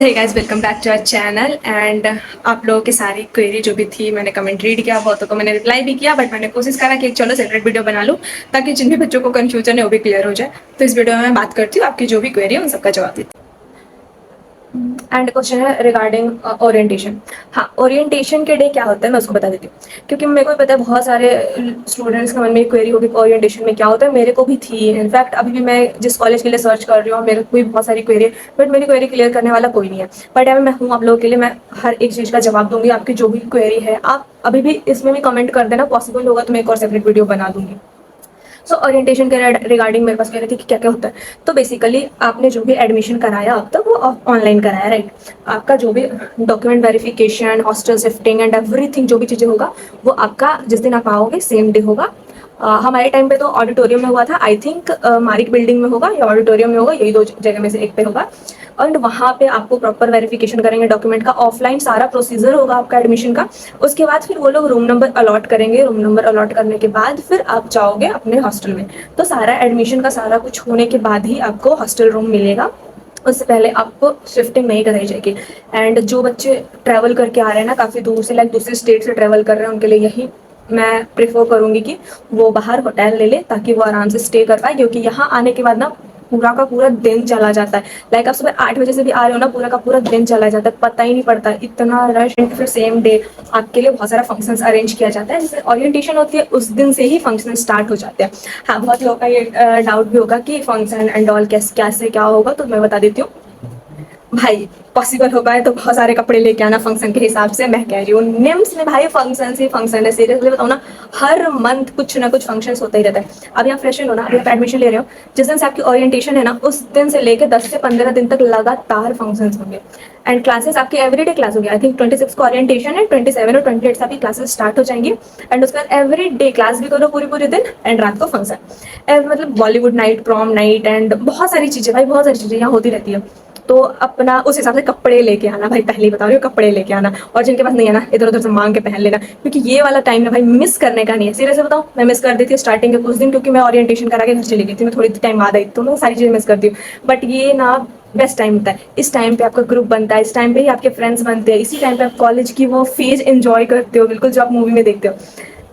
Hey guys, welcome back to our channel. And आप लोगों की सारी क्वेरी जो भी थी मैंने कमेंट रीड किया, बहुतों को मैंने रिप्लाई भी किया, बट मैंने कोशिश करा कि चलो सेपरेट वीडियो बना लूँ ताकि जिन भी बच्चों को कन्फ्यूजन है वो भी क्लियर हो जाए। तो इस वीडियो में मैं बात करती हूँ, आपकी जो भी क्वेरी है उन सबका जवाब देती हूँ। एंड क्वेश्चन है रिगार्डिंग ओरिएंटेशन। हाँ, ओरिएंटेशन के डे क्या होता है मैं उसको बता देती हूँ, क्योंकि मेरे को भी पता है बहुत सारे स्टूडेंट्स के मन में क्वेरी होगी ओरिएंटेशन में क्या होता है। मेरे को भी थी, इनफैक्ट अभी भी मैं जिस कॉलेज के लिए सर्च कर रही हूँ मेरे को भी बहुत सारी क्वेरी है, बट मेरी क्वेरी क्लियर करने वाला कोई नहीं है। बट अभी मैं हूँ आप लोगों के लिए, मैं हर एक चीज़ का जवाब दूंगी। आपकी जो भी क्वेरी है आप अभी भी इसमें भी कमेंट कर देना, पॉसिबल होगा तो मैं एक और सेपरेट वीडियो बना दूंगी। सो ओरिएंटेशन के रिगार्डिंग मेरे पास कह रहे थे कि क्या क्या होता है। तो बेसिकली आपने जो भी एडमिशन कराया अब तक वो ऑनलाइन कराया, राइट। आपका जो भी document verification, hostel shifting and everything जो भी चीज़ें होगा वो आपका जिस दिन आप आओगे सेम डे होगा। हमारे टाइम पे तो ऑडिटोरियम में हुआ था, आई थिंक मारिक बिल्डिंग में होगा या ऑडिटोरियम में होगा, यही दो जगह में से एक पे होगा। एंड वहाँ पे आपको प्रॉपर वेरिफिकेशन करेंगे डॉक्यूमेंट का, ऑफलाइन सारा प्रोसीजर होगा आपका एडमिशन का। उसके बाद फिर वो लोग रूम नंबर अलॉट करेंगे, रूम नंबर अलॉट करने के बाद फिर आप जाओगे अपने हॉस्टल में। तो सारा एडमिशन का सारा कुछ होने के बाद ही आपको हॉस्टल रूम मिलेगा, उससे पहले आपको शिफ्टिंग नहीं कराई जाएगी। एंड जो बच्चे ट्रैवल करके आ रहे हैं ना काफ़ी दूर से, लाइक दूसरे स्टेट से ट्रैवल कर रहे हैं, उनके लिए यही मैं प्रेफर करूँगी कि वो बाहर होटल ले ले ताकि वो आराम से स्टे कर पाए, क्योंकि यहाँ आने के बाद ना पूरा का पूरा दिन चला जाता है। लाइक आप सुबह 8 बजे से भी आ रहे हो ना, पूरा का पूरा दिन चला जाता है, पता ही नहीं पड़ता, इतना रश। फिर सेम डे आपके लिए बहुत सारा फंक्शंस अरेंज किया जाता है, जैसे ओरिएंटेशन होती है उस दिन से ही फंक्शन स्टार्ट हो जाते हैं। हाँ, बहुत लोगों का ये डाउट भी होगा कि फंक्शन एंड ऑल कैसे क्या होगा, तो मैं बता देती हूँ। भाई पॉसिबल हो पाए तो बहुत सारे कपड़े लेके आना फंक्शन के हिसाब से। मैं कह रही हूँ निम्स में भाई फंक्शन ही फंक्शन है, सीरियसली बताओ ना, हर मंथ कुछ ना कुछ फंक्शन होता ही रहता है। अभी आप फ्रेशर हो ना, अभी आप एडमिशन ले रहे हो, जिस दिन से आपकी ओरिएंटेशन है ना उस दिन से लेकर 10 से 15 दिन तक लगातार फंक्शन होंगे। एंड क्लासेस आपकी एवरीडे क्लास होगी, आई थिंक 26 को ओरिएंटेशन है, 27 और 28 से आपकी क्लासेस स्टार्ट हो जाएंगी। एंड उसके बाद एवरी डे क्लास भी करो पूरी पूरी दिन, एंड रात को फंक्शन। मतलब Bollywood night, prom night and बहुत सारी चीज़ें, भाई बहुत सारी चीज़ें यहाँ होती रहती है। तो अपना उस हिसाब से कपड़े लेके आना भाई, पहले ही बता रही हूँ कपड़े लेके आना। और जिनके पास नहीं है ना, इधर उधर से मांग के पहन लेना, क्योंकि ये वाला टाइम ना भाई मिस करने का नहीं है। सीरियस बताऊँ, मैं मिस कर देती हूँ स्टार्टिंग के कुछ दिन, क्योंकि मैं ओरिएंटेशन करा के घर चली गई थी, मैं थोड़ी टाइम बाद आई तो मैं सारी चीज़ें मिस करती हूँ। बट ये ना बेस्ट टाइम होता है, इस टाइम पे आपका ग्रुप बनता है, इस टाइम पे ही आपके फ्रेंड्स बनते हैं, इसी टाइम पे आप कॉलेज की वो फेज एंजॉय करते हो, बिल्कुल जो आप मूवी में देखते हो।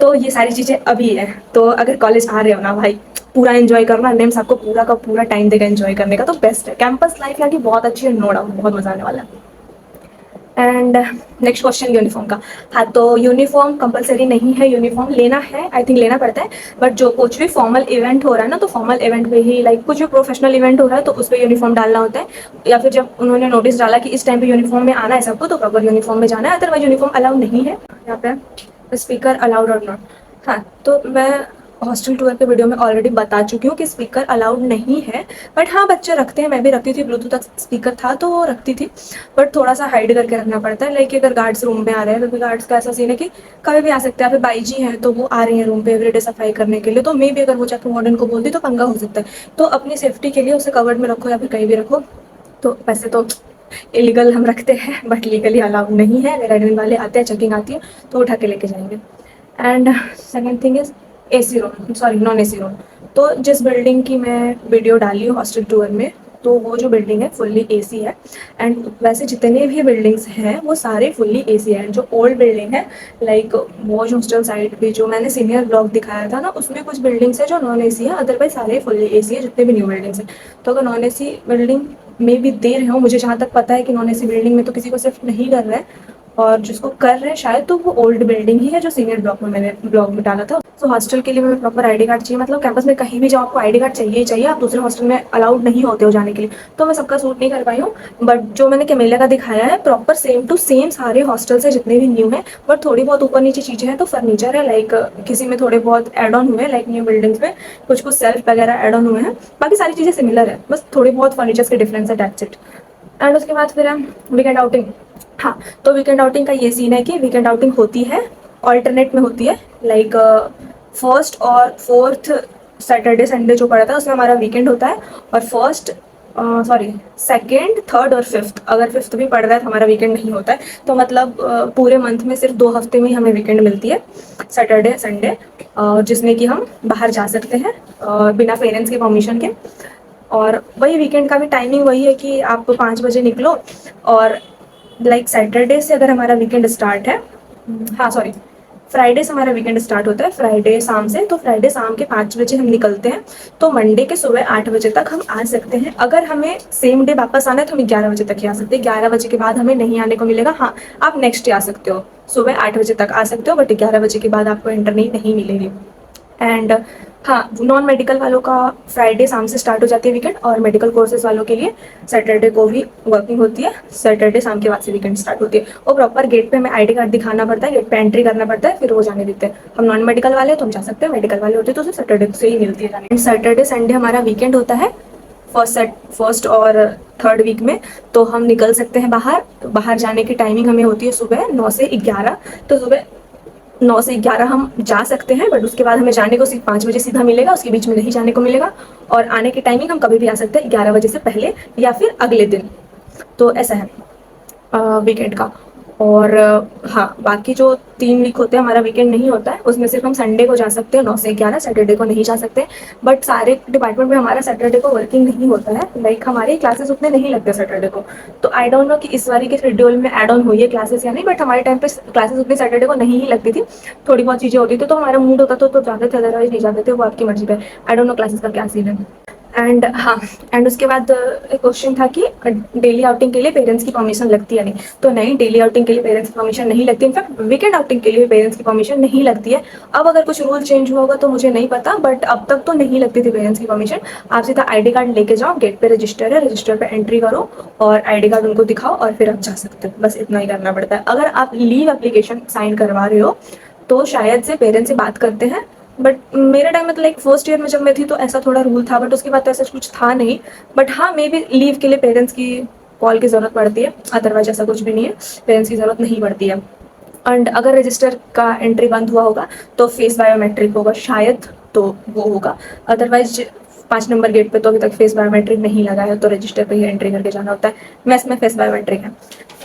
तो ये सारी चीज़ें अभी है। तो अगर कॉलेज आ रहे हो ना भाई, पूरा एंजॉय करना, निम्स आपको पूरा का पूरा टाइम देगा एंजॉय करने का, तो बेस्ट है। कैंपस लाइफ यहाँ की बहुत अच्छी है, नो डाउट, बहुत मजा आने वाला है। एंड नेक्स्ट क्वेश्चन यूनिफॉर्म का। हाँ, तो यूनिफॉर्म कंपलसरी नहीं है, यूनिफॉर्म लेना है, आई थिंक लेना पड़ता है। बट जो कुछ भी फॉर्मल इवेंट हो रहा है ना, तो फॉर्मल इवेंट पे ही, लाइक कुछ भी प्रोफेशनल इवेंट हो रहा है तो उस पर यूनिफॉर्म डालना होता है। या फिर जब उन्होंने नोटिस डाला कि इस टाइम पे यूनिफॉर्म में आना है सबको, तो प्रॉपर यूनिफॉर्म में जाना है, अदरवाइज यूनिफॉर्म अलाउड नहीं है यहाँ पे। स्पीकर अलाउड और नॉट। हाँ, तो मैं हॉस्टल टूर के वीडियो में ऑलरेडी बता चुकी हूँ कि स्पीकर अलाउड नहीं है। बट हाँ, बच्चे रखते हैं, मैं भी रखती थी, ब्लूटूथ स्पीकर था तो वो रखती थी। बट थोड़ा सा हाइड करके रखना पड़ता है, लाइक अगर गार्ड्स रूम में आ रहे हैं तो गार्ड्स का ऐसा सीन है कि कभी भी आ सकते हैं। फिर बाई जी हैं तो वो आ रही हैं रूम पे एवरीडे सफाई करने के लिए, तो मे भी अगर वो जाकर वार्डन को बोलती तो पंगा हो सकता है। तो अपनी सेफ्टी के लिए उसे कवर्ड में रखो या फिर कहीं भी रखो। तो वैसे तो इलीगल हम रखते हैं, बट लीगली अलाउड नहीं है। अगर एडमिन वाले आते हैं, चेकिंग आती है तो उठा के लेके जाएंगे। And second thing is AC room, sorry non AC room. तो जिस बिल्डिंग की मैं वीडियो डाली हूँ हॉस्टल टूर में, तो वो जो बिल्डिंग है फुल्ली एसी है। एंड वैसे जितने भी बिल्डिंग्स हैं वो सारे फुल्ली एसी हैं। जो ओल्ड बिल्डिंग है, लाइक वॉज हॉस्टल साइड भी जो मैंने सीनियर ब्लॉग दिखाया था ना, उसमें कुछ बिल्डिंग्स है जो नॉन एसी है, अदरवाइज सारे फुल्ली एसी है जितने भी न्यू बिल्डिंग्स हैं। तो अगर नॉन एसी बिल्डिंग में भी दे रहे हो, मुझे जहाँ तक पता है कि नॉन एसी बिल्डिंग में तो किसी को शिफ्ट नहीं कर रहा है, और जिसको कर रहे हैं शायद तो वो ओल्ड बिल्डिंग ही है जो सीनियर ब्लॉक में मैंने ब्लॉग में डाला था। तो हॉस्टल के लिए हमें प्रॉपर आईडी कार्ड चाहिए, मतलब कैंपस में कहीं भी जाओ आपको आईडी कार्ड चाहिए ही चाहिए, आप दूसरे हॉस्टल में अलाउड नहीं होते हो जाने के लिए। तो मैं सबका सूट नहीं कर पाई हूँ, बट जो मैंने कैमेलिया का दिखाया है प्रॉपर सेम टू सेम सारे हॉस्टल्स है जितने भी न्यू हैं। बट थोड़ी बहुत ऊपर नीचे चीज़ें हैं, तो फर्नीचर है, लाइक किसी में थोड़े बहुत एड ऑन हुए हैं, लाइक न्यू बिल्डिंग्स में कुछ कुछ सेल्फ वगैरह एड ऑन हुए हैं, बाकी सारी चीज़ें सिमिलर है, बस थोड़ी बहुत फर्नीचर्स के डिफरेंस है, दैट्स इट। एंड उसके बाद फिर हम वीकेंड आउटिंग। हाँ, तो वीकेंड आउटिंग का ये सीन है कि वीकेंड आउटिंग होती है ऑल्टरनेट में होती है, लाइक फर्स्ट और फोर्थ सैटरडे संडे जो पड़ा था उसमें हमारा वीकेंड होता है। और फर्स्ट, सॉरी, सेकेंड, थर्ड और फिफ्थ, अगर फिफ्थ भी पड़ रहा है तो हमारा वीकेंड नहीं होता है। तो मतलब पूरे मंथ में सिर्फ 2 हफ्ते में ही हमें वीकेंड मिलती है, सैटरडे संडे, जिसमें कि हम बाहर जा सकते हैं बिना पेरेंट्स के परमिशन के। और वही वीकेंड का भी टाइमिंग वही है कि आप 5 बजे निकलो और लाइक सैटरडे से अगर हमारा वीकेंड स्टार्ट है, हाँ सॉरी, फ्राइडे से हमारा वीकेंड स्टार्ट होता है, फ्राइडे शाम से, तो फ्राइडे शाम के 5 बजे हम निकलते हैं, तो मंडे के सुबह 8 बजे तक हम आ सकते हैं। अगर हमें सेम डे वापस आना है तो हम 11 बजे तक ही आ सकते हैं, 11 बजे के बाद हमें नहीं आने को मिलेगा। हाँ, आप नेक्स्ट डे आ सकते हो, सुबह 8 बजे तक आ सकते हो, बट 11 बजे के बाद आपको एंट्री नहीं मिलेगी। एंड हाँ, नॉन मेडिकल वालों का फ्राइडे शाम से स्टार्ट हो जाती है वीकेंड, और मेडिकल कोर्सेज वालों के लिए सैटरडे को भी वर्किंग होती है, सैटरडे शाम के बाद से वीकेंड स्टार्ट होती है। और प्रॉपर गेट पे हमें आईडी कार्ड दिखाना पड़ता है, गेट पे एंट्री करना पड़ता है, फिर वो जाने देते हैं। हम नॉन मेडिकल वाले तो हम जा सकते हैं, मेडिकल वाले होते तो उसे सैटरडे से ही मिलती है जाने। सैटरडे संडे हमारा वीकेंड होता है फर्स्ट और थर्ड वीक में, तो हम निकल सकते हैं बाहर। बाहर जाने की टाइमिंग हमें होती है सुबह 9 से 11, तो सुबह 9 से 11 हम जा सकते हैं, बट उसके बाद हमें जाने को सिर्फ 5 बजे सीधा मिलेगा, उसके बीच में नहीं जाने को मिलेगा। और आने की टाइमिंग हम कभी भी आ सकते हैं 11 बजे से पहले या फिर अगले दिन, तो ऐसा है वीकेंड का। और हाँ, बाकी जो 3 वीक होते हैं हमारा वीकेंड नहीं होता है, उसमें सिर्फ हम संडे को जा सकते हैं 9 से 11, सैटरडे को नहीं जा सकते। बट सारे डिपार्टमेंट में हमारा सैटरडे को वर्किंग नहीं होता है, लाइक हमारे क्लासेस उतने नहीं लगते सैटरडे को। तो आई डोंट नो कि इस बारी के शेड्यूल में एड ऑन हुई है क्लासेस या नहीं, बट हमारे टाइम पे क्लासेस उतनी सैटरडे को नहीं ही लगती थी, थोड़ी बहुत चीज़ें होती थी, तो हमारा मूड होता तो जाते थे, अदरवाइज नहीं जाते थे, वो आपकी मर्जी पे। आई डोंट नो क्लासेस का क्या सीन है। एंड हाँ, एंड उसके बाद एक क्वेश्चन था कि डेली आउटिंग के लिए पेरेंट्स की परमिशन लगती है नहीं, तो नहीं, डेली आउटिंग के लिए पेरेंट्स की परमिशन नहीं लगती, इनफैक्ट वीकेंड आउटिंग के लिए पेरेंट्स की परमिशन नहीं लगती है। अब अगर कुछ रूल चेंज हुआ होगा तो मुझे नहीं पता, बट अब तक तो नहीं लगती थी पेरेंट्स की परमिशन। आप सीधा आईडी कार्ड लेके जाओ, गेट पे रजिस्टर है, रजिस्टर पे एंट्री करो और आईडी कार्ड उनको दिखाओ और फिर आप जा सकते हो, बस इतना ही करना पड़ता है। अगर आप लीव एप्लीकेशन साइन करवा रहे हो तो शायद से पेरेंट्स से बात करते हैं, बट मेरे टाइम में तो लाइक फर्स्ट ईयर में जब मैं थी तो ऐसा थोड़ा रूल था, बट उसके बाद तो ऐसा कुछ था नहीं। बट हाँ, मे बी लीव के लिए पेरेंट्स की कॉल की ज़रूरत पड़ती है, अदरवाइज ऐसा कुछ भी नहीं है, पेरेंट्स की ज़रूरत नहीं पड़ती है। एंड अगर रजिस्टर का एंट्री बंद हुआ होगा तो फेस बायोमेट्रिक होगा शायद, तो वो होगा। अदरवाइज 5 नंबर गेट पे तो अभी तक फेस बायोमेट्रिक नहीं लगा है, तो रजिस्टर पे ही एंट्री करके जाना होता है। मेस में फेस बायोमेट्रिक है।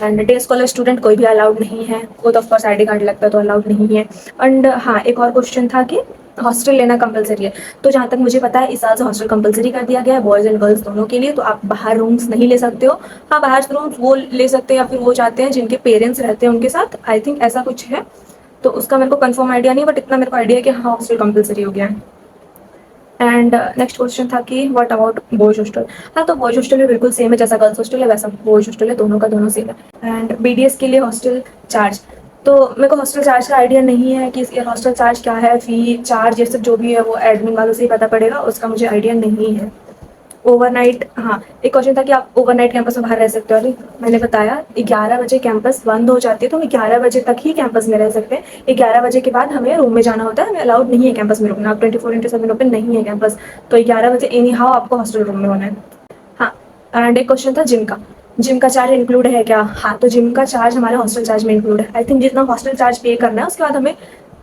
एंड डे स्कॉलर स्टूडेंट कोई भी अलाउड नहीं है, वो तो ऑफकोर्स आईडी कार्ड लगता है तो अलाउड नहीं है। एंड हाँ, एक और क्वेश्चन था कि हॉस्टल लेना कंपलसरी है, तो जहाँ तक मुझे पता है इस साल से हॉस्टल कंपलसरी कर दिया गया है बॉयज़ एंड गर्ल्स दोनों के लिए, तो आप बाहर रूम्स नहीं ले सकते हो। हाँ, बाहर रूम्स वो ले सकते हैं या फिर वो चाहते हैं जिनके पेरेंट्स रहते हैं उनके साथ, आई थिंक ऐसा कुछ है, तो उसका मेरे को कंफर्म आइडिया नहीं, बट इतना मेरे को आइडिया है कि हाँ, हॉस्टल कंपलसरी हो गया है। एंड नेक्स्ट क्वेश्चन था कि व्हाट अबाउट बॉयज हॉस्टल। हाँ, तो बॉयज हॉस्टल में बिल्कुल सेम है जैसा गर्ल्स हॉस्टल है वैसा बॉयज हॉस्टल है, दोनों का दोनों सेम है। एंड बीडीएस के लिए हॉस्टल चार्ज, तो मेरे को हॉस्टल चार्ज का आइडिया नहीं है कि हॉस्टल चार्ज क्या है, फी चार्ज ये सब जो भी है वो एडमिन वालों से ही पता पड़ेगा, उसका मुझे आइडिया नहीं है। ओवरनाइट, हाँ, एक क्वेश्चन था कि आप ओवरनाइट कैंपस में बाहर रह सकते हो। अरे मैंने बताया 11 बजे कैंपस बंद हो जाती है, तो हम 11 बजे तक ही कैंपस में रह सकते हैं। 11 बजे के बाद हमें रूम में जाना होता है, हमें अलाउड नहीं है कैंपस में रुकना। आप 24/7 ओपन नहीं है कैंपस, तो 11 बजे एनी हाउ आपको हॉस्टल रूम में होना है। हाँ, एंड एक क्वेश्चन था जिम का, जिम का चार्ज इंक्लूड है क्या? हाँ, तो जिम का चार्ज हमारे हॉस्टल चार्ज में इंक्लूड है। आई थिंक जितना हॉस्टल चार्ज पे करना है उसके बाद हमें,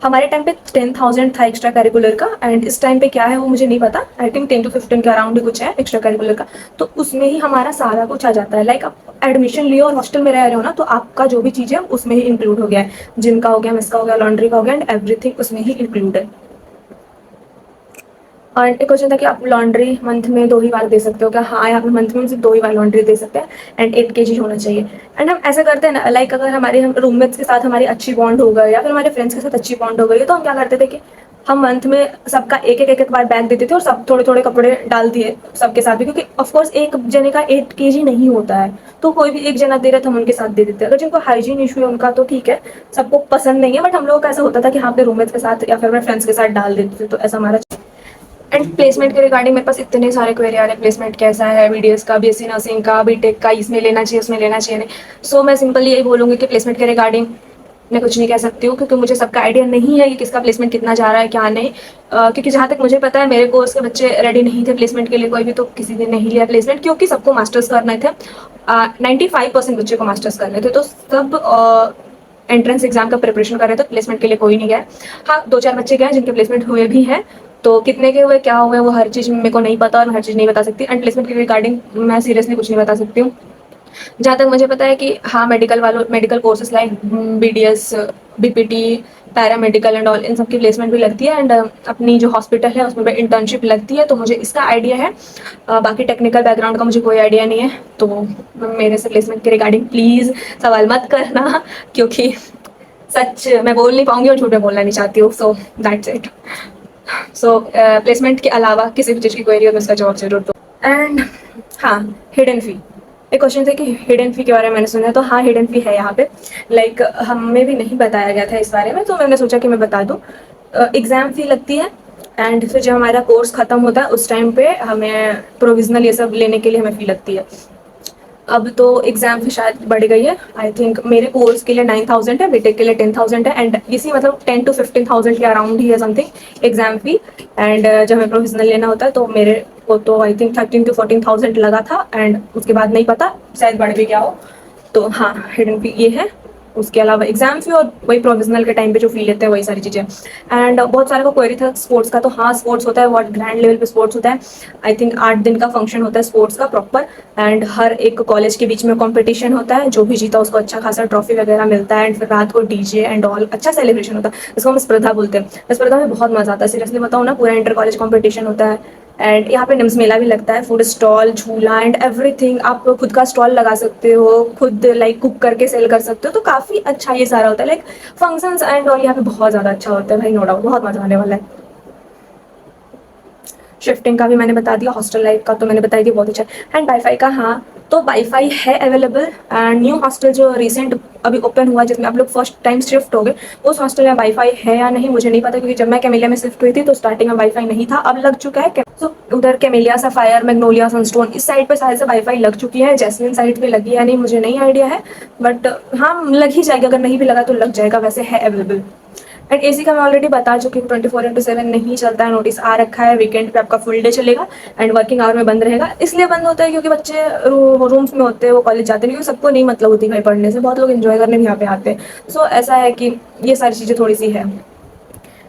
हमारे टाइम पे 10,000 था एक्स्ट्रा करिकुलर का, एंड इस टाइम पे क्या है वो मुझे नहीं पता। आई थिंक 10 to 15 के अराउंड ही कुछ है एक्स्ट्रा करिकुलर का, तो उसमें ही हमारा सारा कुछ आ जाता है। लाइक आप एडमिशन लियो और हॉस्टल में रह रहे हो ना, तो आपका जो भी चीज़ है उसमें ही इंक्लूड हो गया है। जिम का हो गया, मेस का हो गया, लॉन्ड्री का हो गया, एंड एवरीथिंग उसमें ही इंक्लूड है। और एक क्वेश्चन था कि आप लॉन्ड्री मंथ में 2 ही बार दे सकते हो क्या? हाँ, यहाँ पे मंथ में सिर्फ 2 ही बार लॉन्ड्री दे सकते हैं, एंड 8 kg होना चाहिए। एंड हम ऐसा करते हैं ना, लाइक अगर हमारे हम रूममेट्स के साथ हमारी अच्छी बॉन्ड हो गई या फिर हमारे फ्रेंड्स के साथ अच्छी बॉन्ड हो गई, तो हम क्या करते थे कि हम मंथ में सबका एक एक बार बैग देते थे और सब थोड़े थोड़े कपड़े डाल दिए सबके साथ भी, क्योंकि ऑफकोर्स एक जने का 8 kg नहीं होता है, तो कोई भी एक जना दे रहा था हम उनके साथ दे देते हैं। अगर जिनको हाइजीन इशू है उनका तो ठीक है, सबको पसंद नहीं है, बट हम लोगों का ऐसा होता था कि हाँ, अपने रूममेट्स के साथ या फिर अपने फ्रेंड्स के साथ डाल देते थे, तो ऐसा हमारा। एंड प्लेसमेंट के रिगार्डिंग मेरे पास इतने सारे क्वेरी आ रहे हैं, प्लेसमेंट कैसा है, बीडीएस का, बीएससी नर्सिंग का, बीटेक का, इसमें लेना चाहिए उसमें लेना चाहिए नहीं। सो मैं सिंपली यही बोलूँगी कि प्लेसमेंट के रिगार्डिंग मैं कुछ नहीं कह सकती हूँ, क्योंकि मुझे सबका आइडिया नहीं है कि किसका प्लेसमेंट कितना जा रहा है क्या नहीं। क्योंकि जहाँ तक मुझे पता है मेरे कोर्स के बच्चे रेडी नहीं थे प्लेसमेंट के लिए, कोई भी तो किसी ने नहीं लिया प्लेसमेंट, क्योंकि सबको मास्टर्स करने थे। 95% बच्चे को मास्टर्स करने थे, तो सब एंट्रेंस एग्जाम का प्रिपरेशन कर रहे थे, प्लेसमेंट के लिए कोई नहीं गया। हाँ, 2-4 बच्चे गए जिनके प्लेसमेंट हुए भी हैं, तो कितने के हुए क्या हुए वो हर चीज़ मेरे को नहीं पता और मैं हर चीज़ नहीं बता सकती। एंड प्लेसमेंट के रिगार्डिंग मैं सीरियसली कुछ नहीं बता सकती हूँ। जहाँ तक मुझे पता है कि हाँ, मेडिकल वालों, medical courses like BDS, BPT, paramedical and all, इन सब की प्लेसमेंट भी लगती है एंड अपनी जो हॉस्पिटल है उसमें इंटर्नशिप लगती है, तो मुझे इसका आइडिया है। बाकी टेक्निकल बैकग्राउंड का मुझे कोई आइडिया नहीं है, तो मेरे से प्लेसमेंट के रिगार्डिंग प्लीज़ सवाल मत करना, क्योंकि सच मैं बोल नहीं पाऊंगी और झूठ में बोलना नहीं चाहती हूँ, so that's it. So placement के अलावा किसी भी चीज़ की क्वेरी हो तो उसका जवाब जरूर दो। एंड हाँ, हिडन फी, एक क्वेश्चन था कि हिडन फी के बारे में मैंने सुना है, तो हाँ हिडन फी है यहाँ पे। लाइक हमें भी नहीं बताया गया था इस बारे में, तो मैंने सोचा कि मैं बता दूँ। एग्ज़ाम फी लगती है एंड फिर जब हमारा कोर्स ख़त्म होता है उस टाइम पे हमें प्रोविज़नल ये सब लेने के लिए हमें फ़ी लगती है। अब तो एग्ज़ाम फी शायद बढ़ गई है, आई थिंक मेरे कोर्स के लिए 9,000 है, बीटेक के लिए 10,000 है एंड इसी मतलब 10 to 15,000 के अराउंड ही है समथिंग एग्ज़ाम फी। एंड जब हमें प्रोविजनल लेना होता है तो मेरे को तो आई थिंक 13 to 14,000 लगा था एंड उसके बाद नहीं पता, शायद बढ़ भी गया हो। तो हाँ, हिडन फी ये है। उसके अलावा एग्जाम फी और वही प्रोविजनल के टाइम पे जो फी लेते हैं वही सारी चीज़ें। एंड बहुत सारे को क्वेरी था स्पोर्ट्स का, तो हाँ स्पोर्ट्स होता है, बहुत ग्रैंड लेवल पे स्पोर्ट्स होता है। आई थिंक 8 दिन का फंक्शन होता है स्पोर्ट्स का प्रॉपर एंड हर एक कॉलेज के बीच में कंपटीशन होता है, जो भी जीता उसको अच्छा खासा ट्रॉफी वगैरह मिलता है एंड फिर रात को डीजे एंड ऑल अच्छा सेलिब्रेशन होता है, जिसको हम स्पर्धा बोलते हैं। स्पर्धा में बहुत मजा आता है, सीरियसली बताऊँ ना, पूरा इंटर कॉलेज कॉम्पिटिशन होता है एंड यहाँ पे निम्स मेला भी लगता है, फूड स्टॉल, झूला एंड एवरीथिंग। आप खुद का स्टॉल लगा सकते हो, खुद लाइक कुक करके सेल कर सकते हो, तो काफ़ी अच्छा ये सारा होता है। लाइक फंक्शंस एंड ऑल यहाँ पे बहुत ज़्यादा अच्छा होता है भाई, नो डाउट बहुत मजा आने वाला है। शिफ्टिंग का भी मैंने बता दिया, हॉस्टल लाइफ का तो मैंने बता दिया, बहुत अच्छा है। एंड वाईफाई का हाँ, तो वाईफाई है अवेलेबल एंड न्यू हॉस्टल जो रिसेंट अभी ओपन हुआ जिसमें आप लोग फर्स्ट टाइम शिफ्ट हो गए, उस हॉस्टल में वाईफाई है या नहीं मुझे नहीं पता, क्योंकि जब मैं कैमेलिया में शिफ्ट हुई थी तो स्टार्टिंग में वाईफाई नहीं था, अब लग चुका है। तो उधर कैमेलिया, सफायर, मैग्नोलिया, सनस्टोन इस साइड पे सारे से वाईफाई लग चुकी है, जैस्मिन साइड पे लगी या नहीं मुझे नहीं आइडिया है, बट हाँ लग ही जाएगा, अगर नहीं भी लगा तो लग जाएगा, वैसे है अवेलेबल। एंड एसी का मैं ऑलरेडी बता चुकी हूँ, 24/7 नहीं चलता है, नोटिस आ रखा है, वीकेंड पे आपका फुल डे चलेगा एंड वर्किंग आवर में बंद रहेगा। इसलिए बंद होता है क्योंकि बच्चे रूम्स में होते हैं, वो कॉलेज जाते हैं, क्योंकि सबको नहीं मतलब होती भाई पढ़ने से, बहुत लोग इन्जॉय करने भी यहाँ पे आते हैं। सो ऐसा है कि ये सारी चीज़ें थोड़ी सी है।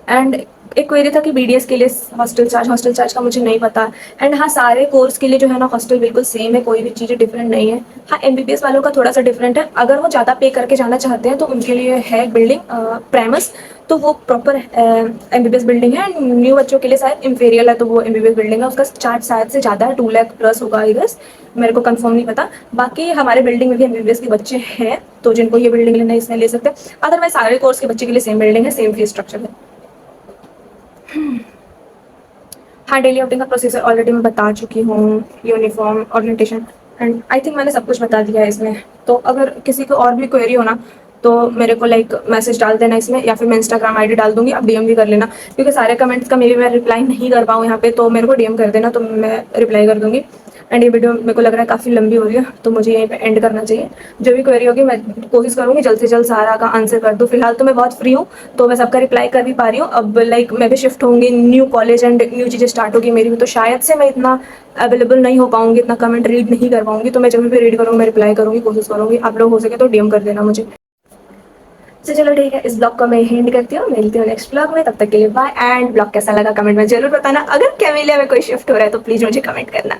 एंड एक क्वेरी था कि बीडीएस के लिए हॉस्टल चार्ज का मुझे नहीं पता। एंड हाँ, सारे कोर्स के लिए जो है ना हॉस्टल बिल्कुल सेम है, कोई भी चीज़ें डिफरेंट नहीं है। हाँ, एमबीबीएस वालों का थोड़ा सा डिफरेंट है, अगर वो ज़्यादा पे करके जाना चाहते हैं तो उनके लिए है बिल्डिंग प्रेमस, तो वो प्रॉपर एमबीबीएस बिल्डिंग है। न्यू बच्चों के लिए शायद इंफेरियल है, तो वो एमबीबीएस बिल्डिंग है, उसका चार्ज शायद से ज़्यादा है, 2 लाख प्लस होगा आई गेस, मेरे को कंफर्म नहीं पता। बाकी हमारे बिल्डिंग में भी एमबीबीएस के बच्चे हैं, तो जिनको ये बिल्डिंग लेना है इसमें ले सकते हैं, अदरवाइज सारे कोर्स के बच्चे के लिए सेम बिल्डिंग है, सेम फी स्ट्रक्चर है। हाँ, डेली आउटिंग का प्रोसीजर ऑलरेडी मैं बता चुकी हूँ, uniform, orientation and I think मैंने सब कुछ बता दिया है इसमें। तो अगर किसी को और भी क्वेरी हो ना तो मेरे को लाइक मैसेज डाल देना इसमें, या फिर मैं इंस्टाग्राम आईडी डाल दूंगी, आप डीएम भी कर लेना, क्योंकि सारे कमेंट्स का मे बी मैं रिप्लाई नहीं कर पाऊँ यहाँ पे, तो मेरे को डीएम कर देना, तो मैं रिप्लाई कर दूंगी। एंड ये वीडियो मेरे को लग रहा है काफ़ी लंबी हो रही है, तो मुझे यहीं पे एंड करना चाहिए। जो भी क्वेरी होगी मैं कोशिश करूँगी जल्द से जल्द सारा का आंसर कर दूँ। फिलहाल तो मैं बहुत फ्री हूँ, तो मैं सबका रिप्लाई कर भी पा रही हूँ। अब लाइक मैं भी शिफ्ट होंगी, न्यू कॉलेज एंड न्यू चीज़ें स्टार्ट होगी मेरी भी, तो शायद से मैं इतना अवेलेबल नहीं हो पाऊँगी, इतना कमेंट रीड नहीं कर पाऊँगी, तो मैं जब भी रीड करूँगी मैं रिप्लाई करूँगी, कोशिश करूँगी। आप लोग हो सके तो डीएम कर देना मुझे। तो चलो ठीक है, इस ब्लॉग को मैं हिंट करती हूँ, मिलती हूँ नेक्स्ट ब्लॉग में, तब तक के लिए बाय। एंड ब्लॉग कैसा लगा कमेंट में जरूर बताना, अगर कैमेलिया में कोई शिफ्ट हो रहा है तो प्लीज़ मुझे कमेंट करना।